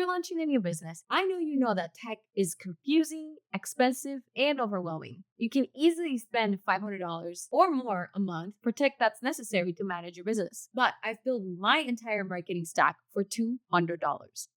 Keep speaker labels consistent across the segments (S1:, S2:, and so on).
S1: you're launching a new business, I know you know that tech is confusing, expensive, and overwhelming. You can easily spend $500 or more a month for tech that's necessary to manage your business. But I've built my entire marketing stack for $200.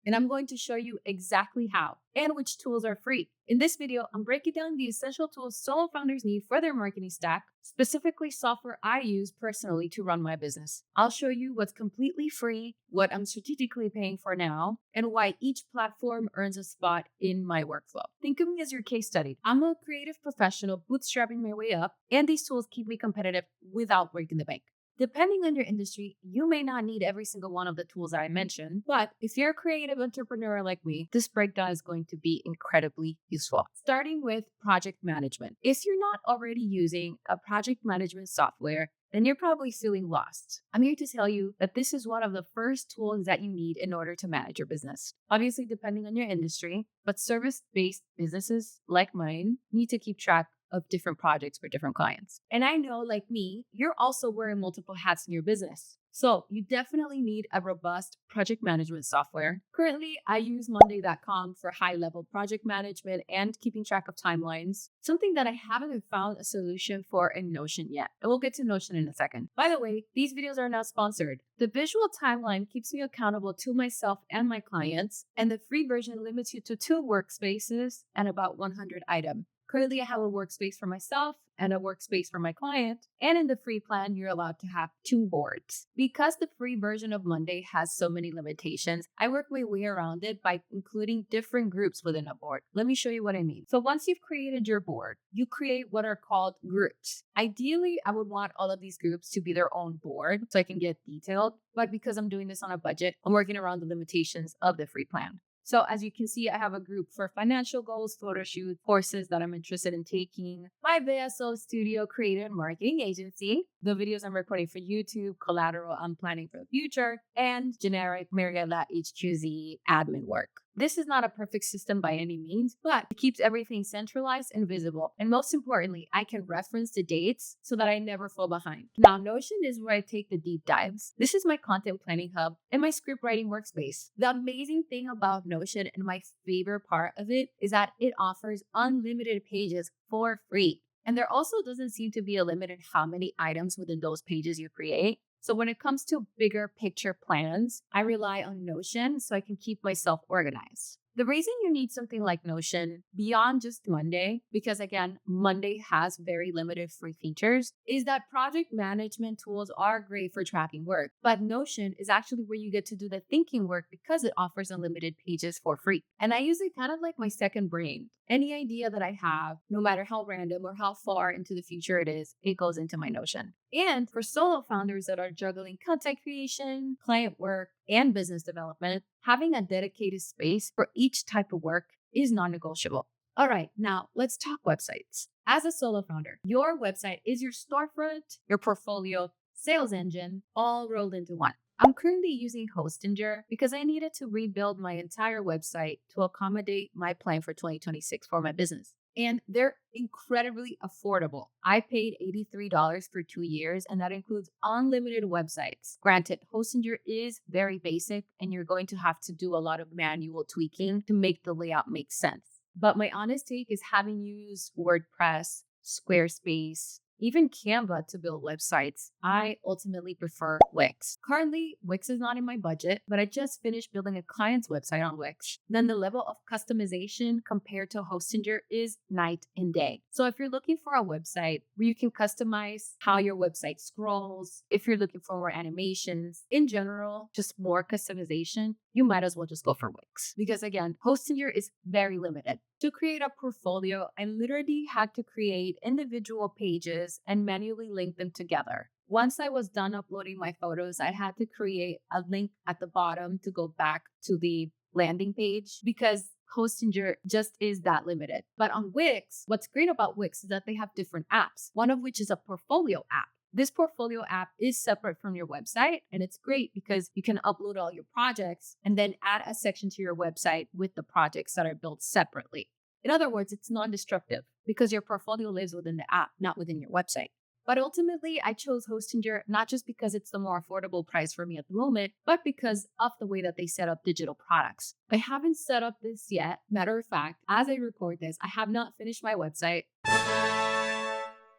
S1: And I'm going to show you exactly how and which tools are free. In this video, I'm breaking down the essential tools solo founders need for their marketing stack, specifically software I use personally to run my business. I'll show you what's completely free, what I'm strategically paying for now, and why each platform earns a spot in my workflow. Think of me as your case study. I'm a creative professional bootstrapping my way up, and these tools keep me competitive without breaking the bank. Depending on your industry, you may not need every single one of the tools I mentioned, but if you're a creative entrepreneur like me, this breakdown is going to be incredibly useful. Starting with project management. If you're not already using a project management software, then you're probably feeling lost. I'm here to tell you that this is one of the first tools that you need in order to manage your business. Obviously, depending on your industry, but service-based businesses like mine need to keep track of different projects for different clients. And I know, like me, you're also wearing multiple hats in your business. So you definitely need a robust project management software. Currently, I use Monday.com for high-level project management and keeping track of timelines, something that I haven't found a solution for in Notion yet. And we'll get to Notion in a second. By the way, these videos are not sponsored. The visual timeline keeps me accountable to myself and my clients, and the free version limits you to 2 workspaces and about 100 items. Currently, I have a workspace for myself and a workspace for my client. And in the free plan, you're allowed to have 2 boards. Because the free version of Monday has so many limitations, I work my way around it by including different groups within a board. Let me show you what I mean. So once you've created your board, you create what are called groups. Ideally, I would want all of these groups to be their own board so I can get detailed. But because I'm doing this on a budget, I'm working around the limitations of the free plan. So as you can see, I have a group for financial goals, photo shoot, courses that I'm interested in taking, my VSO studio creative and marketing agency, the videos I'm recording for YouTube, collateral I'm planning for the future, and generic Mariella HQZ admin work. This is not a perfect system by any means, but it keeps everything centralized and visible. And most importantly, I can reference the dates so that I never fall behind. Now, Notion is where I take the deep dives. This is my content planning hub and my script writing workspace. The amazing thing about Notion and my favorite part of it is that it offers unlimited pages for free. And there also doesn't seem to be a limit in how many items within those pages you create. So when it comes to bigger picture plans, I rely on Notion so I can keep myself organized. The reason you need something like Notion beyond just Monday, because again, Monday has very limited free features, is that project management tools are great for tracking work. But Notion is actually where you get to do the thinking work because it offers unlimited pages for free. And I use it kind of like my second brain. Any idea that I have, no matter how random or how far into the future it is, it goes into my Notion. And for solo founders that are juggling content creation, client work, and business development, having a dedicated space for each type of work is non-negotiable. All right, now let's talk websites. As a solo founder, your website is your storefront, your portfolio, sales engine, all rolled into one. I'm currently using Hostinger because I needed to rebuild my entire website to accommodate my plan for 2026 for my business. And they're incredibly affordable. I paid $83 for 2 years, and that includes unlimited websites. Granted, Hostinger is very basic, and you're going to have to do a lot of manual tweaking to make the layout make sense. But my honest take is having used WordPress, Squarespace, even Canva to build websites, I ultimately prefer Wix. Currently, Wix is not in my budget, but I just finished building a client's website on Wix. Then the level of customization compared to Hostinger is night and day. So if you're looking for a website where you can customize how your website scrolls, if you're looking for more animations, in general, just more customization, you might as well just go for Wix. Because again, Hostinger is very limited. To create a portfolio, I literally had to create individual pages and manually link them together. Once I was done uploading my photos, I had to create a link at the bottom to go back to the landing page because Hostinger just is that limited. But on Wix, what's great about Wix is that they have different apps, one of which is a portfolio app. This portfolio app is separate from your website, and it's great because you can upload all your projects and then add a section to your website with the projects that are built separately. In other words, it's non-destructive because your portfolio lives within the app, not within your website. But ultimately, I chose Hostinger not just because it's the more affordable price for me at the moment, but because of the way that they set up digital products. I haven't set up this yet. Matter of fact, as I record this, I have not finished my website.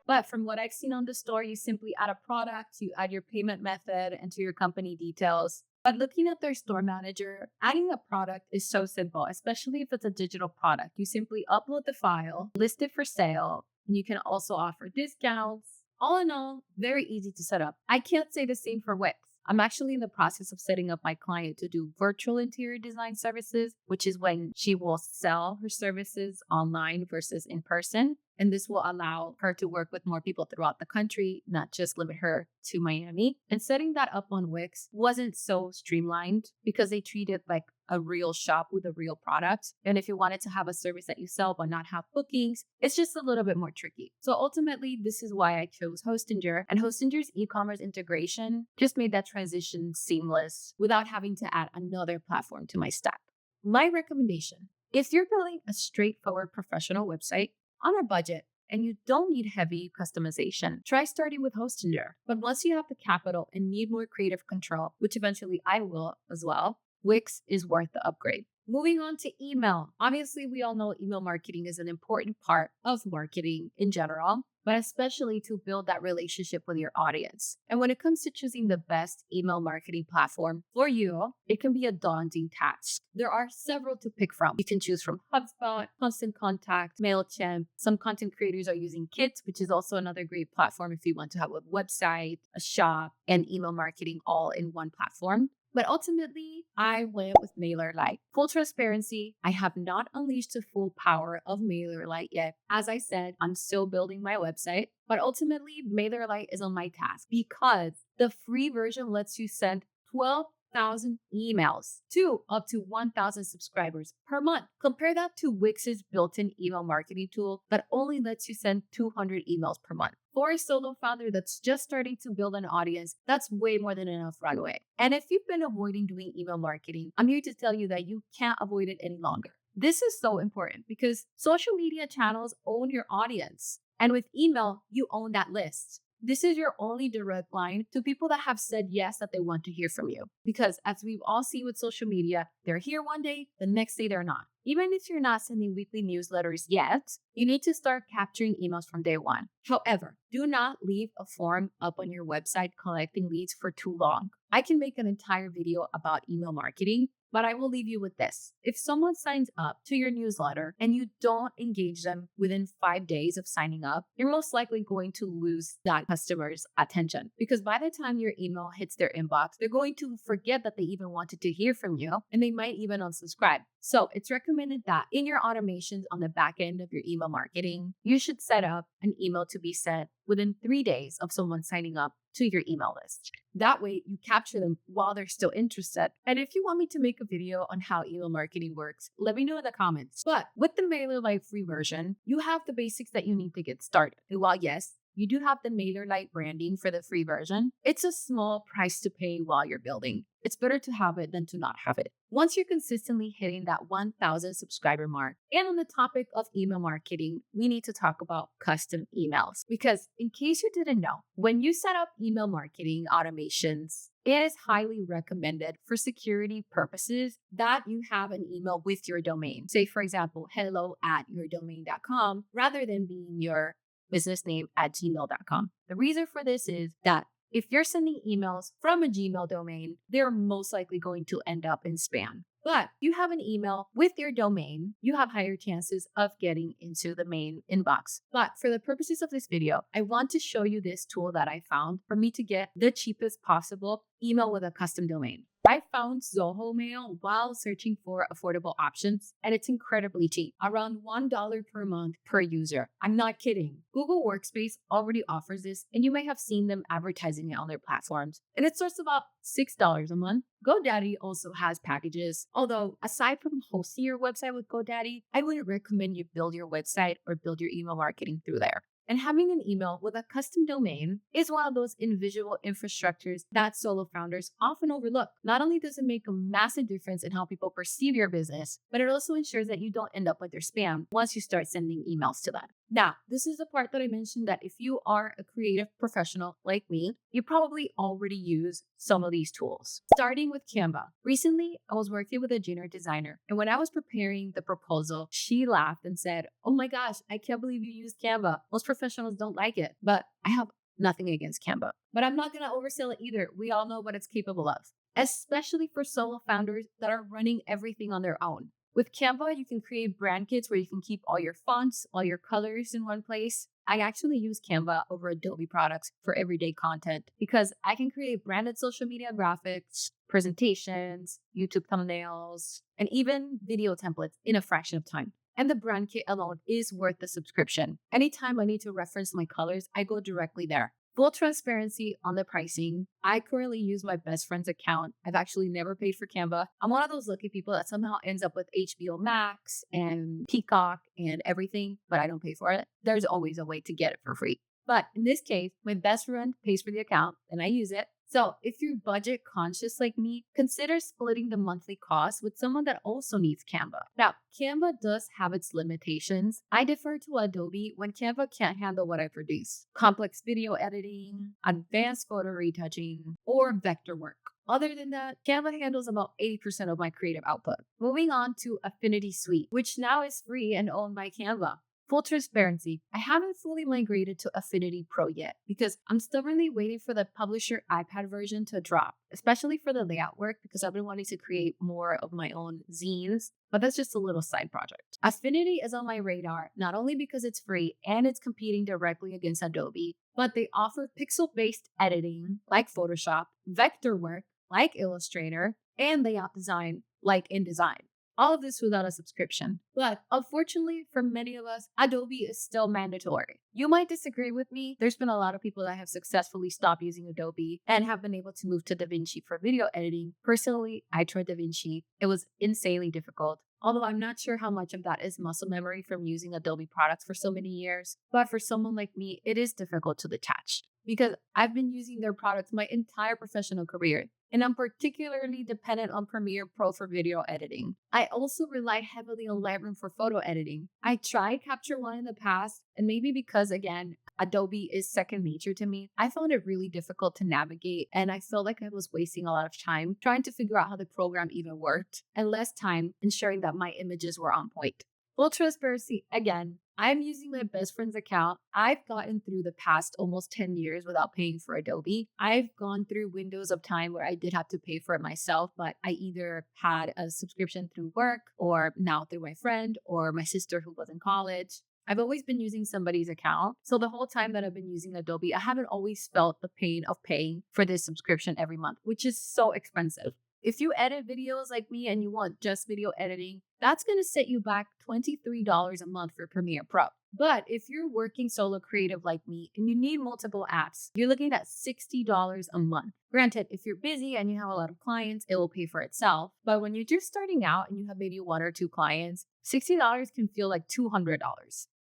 S1: But from what I've seen on the store, you simply add a product, you add your payment method, enter your company details. But looking at their store manager, adding a product is so simple, especially if it's a digital product. You simply upload the file, list it for sale, and you can also offer discounts. All in all, very easy to set up. I can't say the same for Wix. I'm actually in the process of setting up my client to do virtual interior design services, which is when she will sell her services online versus in person. And this will allow her to work with more people throughout the country, not just limit her to Miami. And setting that up on Wix wasn't so streamlined because they treat it like a real shop with a real product. And if you wanted to have a service that you sell but not have bookings, it's just a little bit more tricky. So ultimately, this is why I chose Hostinger. And Hostinger's e-commerce integration just made that transition seamless without having to add another platform to my stack. My recommendation, if you're building a straightforward professional website on a budget and you don't need heavy customization, try starting with Hostinger. But once you have the capital and need more creative control, which eventually I will as well, Wix is worth the upgrade. Moving on to email. Obviously, we all know email marketing is an important part of marketing in general, but especially to build that relationship with your audience. And when it comes to choosing the best email marketing platform for you, it can be a daunting task. There are several to pick from. You can choose from HubSpot, Constant Contact, MailChimp. Some content creators are using Kit, which is also another great platform if you want to have a website, a shop, and email marketing all in one platform. But ultimately, I went with Mailerlite. Full transparency, I have not unleashed the full power of Mailerlite yet. As I said, I'm still building my website, but ultimately, Mailerlite is on my task because the free version lets you send 12,000 emails to up to 1,000 subscribers per month. Compare that to Wix's built-in email marketing tool that only lets you send 200 emails per month. For a solo founder that's just starting to build an audience, that's way more than enough runway. And if you've been avoiding doing email marketing, I'm here to tell you that you can't avoid it any longer. This is so important because social media channels own your audience. And with email, you own that list. This is your only direct line to people that have said yes, that they want to hear from you. Because as we've all seen with social media, they're here one day, the next day they're not. Even if you're not sending weekly newsletters yet, you need to start capturing emails from day one. However, do not leave a form up on your website collecting leads for too long. I can make an entire video about email marketing, but I will leave you with this. If someone signs up to your newsletter and you don't engage them within 5 days of signing up, you're most likely going to lose that customer's attention. Because by the time your email hits their inbox, they're going to forget that they even wanted to hear from you, and they might even unsubscribe. So it's recommended that in your automations on the back end of your email marketing, you should set up an email to be sent within 3 days of someone signing up to your email list. That way, you capture them while they're still interested. And if you want me to make a video on how email marketing works, let me know in the comments. But with the Mailerlite free version, you have the basics that you need to get started. And while yes, you do have the Mailerlite branding for the free version, it's a small price to pay while you're building. It's better to have it than to not have it. Once you're consistently hitting that 1,000 subscriber mark, and on the topic of email marketing, we need to talk about custom emails. Because in case you didn't know, when you set up email marketing automations, it is highly recommended for security purposes that you have an email with your domain. Say, for example, hello@yourdomain.com, rather than being your business name at gmail.com. The reason for this is that if you're sending emails from a Gmail domain, they're most likely going to end up in spam. But you have an email with your domain, you have higher chances of getting into the main inbox. But for the purposes of this video, I want to show you this tool that I found for me to get the cheapest possible email with a custom domain. I found Zoho Mail while searching for affordable options, and it's incredibly cheap, around $1 per month per user. I'm not kidding. Google Workspace already offers this, and you may have seen them advertising it on their platforms, and it starts about $6 a month. GoDaddy also has packages, although aside from hosting your website with GoDaddy, I wouldn't recommend you build your website or build your email marketing through there. And having an email with a custom domain is one of those invisible infrastructures that solo founders often overlook. Not only does it make a massive difference in how people perceive your business, but it also ensures that you don't end up with their spam once you start sending emails to them. Now, this is the part that I mentioned that if you are a creative professional like me, you probably already use some of these tools. Starting with Canva. Recently, I was working with a junior designer, and when I was preparing the proposal, she laughed and said, "Oh my gosh, I can't believe you use Canva. Most professionals don't like it." But I have nothing against Canva. But I'm not going to oversell it either. We all know what it's capable of, especially for solo founders that are running everything on their own. With Canva, you can create brand kits where you can keep all your fonts, all your colors in one place. I actually use Canva over Adobe products for everyday content because I can create branded social media graphics, presentations, YouTube thumbnails, and even video templates in a fraction of time. And the brand kit alone is worth the subscription. Anytime I need to reference my colors, I go directly there. Full transparency on the pricing. I currently use my best friend's account. I've actually never paid for Canva. I'm one of those lucky people that somehow ends up with HBO Max and Peacock and everything, but I don't pay for it. There's always a way to get it for free. But in this case, my best friend pays for the account and I use it. So if you're budget conscious like me, consider splitting the monthly cost with someone that also needs Canva. Now, Canva does have its limitations. I defer to Adobe when Canva can't handle what I produce. Complex video editing, advanced photo retouching, or vector work. Other than that, Canva handles about 80% of my creative output. Moving on to Affinity Suite, which now is free and owned by Canva. Full transparency, I haven't fully migrated to Affinity Pro yet because I'm stubbornly waiting for the publisher iPad version to drop, especially for the layout work because I've been wanting to create more of my own zines, but that's just a little side project. Affinity is on my radar, not only because it's free and it's competing directly against Adobe, but they offer pixel-based editing like Photoshop, vector work like Illustrator, and layout design like InDesign. All of this without a subscription. But unfortunately, for many of us, Adobe is still mandatory. You might disagree with me. There's been a lot of people that have successfully stopped using Adobe and have been able to move to DaVinci for video editing. Personally, I tried DaVinci. It was insanely difficult. Although I'm not sure how much of that is muscle memory from using Adobe products for so many years. But for someone like me, it is difficult to detach because I've been using their products my entire professional career. And I'm particularly dependent on Premiere Pro for video editing. I also rely heavily on Lightroom for photo editing. I tried Capture One in the past, and maybe because, again, Adobe is second nature to me, I found it really difficult to navigate, and I felt like I was wasting a lot of time trying to figure out how the program even worked, and less time ensuring that my images were on point. Full transparency, again, I'm using my best friend's account. I've gotten through the past almost 10 years without paying for Adobe. I've gone through windows of time where I did have to pay for it myself, but I either had a subscription through work or now through my friend or my sister who was in college. I've always been using somebody's account. So the whole time that I've been using Adobe, I haven't always felt the pain of paying for this subscription every month, which is so expensive. If you edit videos like me and you want just video editing, that's going to set you back $23 a month for Premiere Pro. But if you're working solo creative like me and you need multiple apps, you're looking at $60 a month. Granted, if you're busy and you have a lot of clients, it will pay for itself. But when you're just starting out and you have maybe one or two clients, $60 can feel like $200.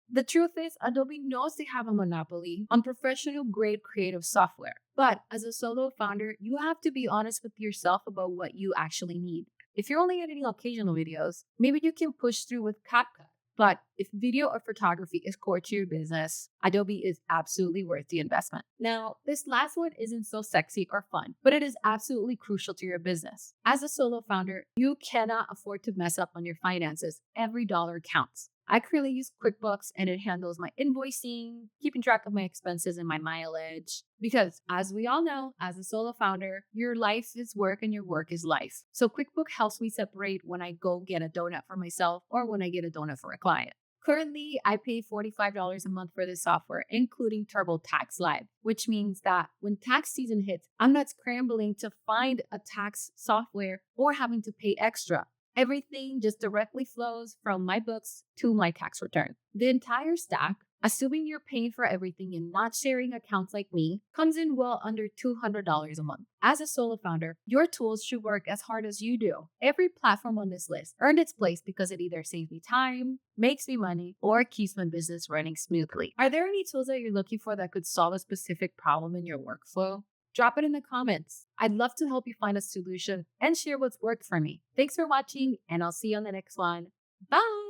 S1: The truth is, Adobe knows they have a monopoly on professional grade creative software. But as a solo founder, you have to be honest with yourself about what you actually need. If you're only editing occasional videos, maybe you can push through with CapCut. But if video or photography is core to your business, Adobe is absolutely worth the investment. Now, this last one isn't so sexy or fun, but it is absolutely crucial to your business. As a solo founder, you cannot afford to mess up on your finances. Every dollar counts. I currently use QuickBooks and it handles my invoicing, keeping track of my expenses and my mileage. Because as we all know, as a solo founder, your life is work and your work is life. So QuickBooks helps me separate when I go get a donut for myself or when I get a donut for a client. Currently, I pay $45 a month for this software, including TurboTax Live, which means that when tax season hits, I'm not scrambling to find a tax software or having to pay extra. Everything just directly flows from my books to my tax return. The entire stack, assuming you're paying for everything and not sharing accounts like me, comes in well under $200 a month. As a solo founder, your tools should work as hard as you do. Every platform on this list earned its place because it either saves me time, makes me money, or keeps my business running smoothly. Are there any tools that you're looking for that could solve a specific problem in your workflow? Drop it in the comments. I'd love to help you find a solution and share what's worked for me. Thanks for watching, and I'll see you on the next one. Bye!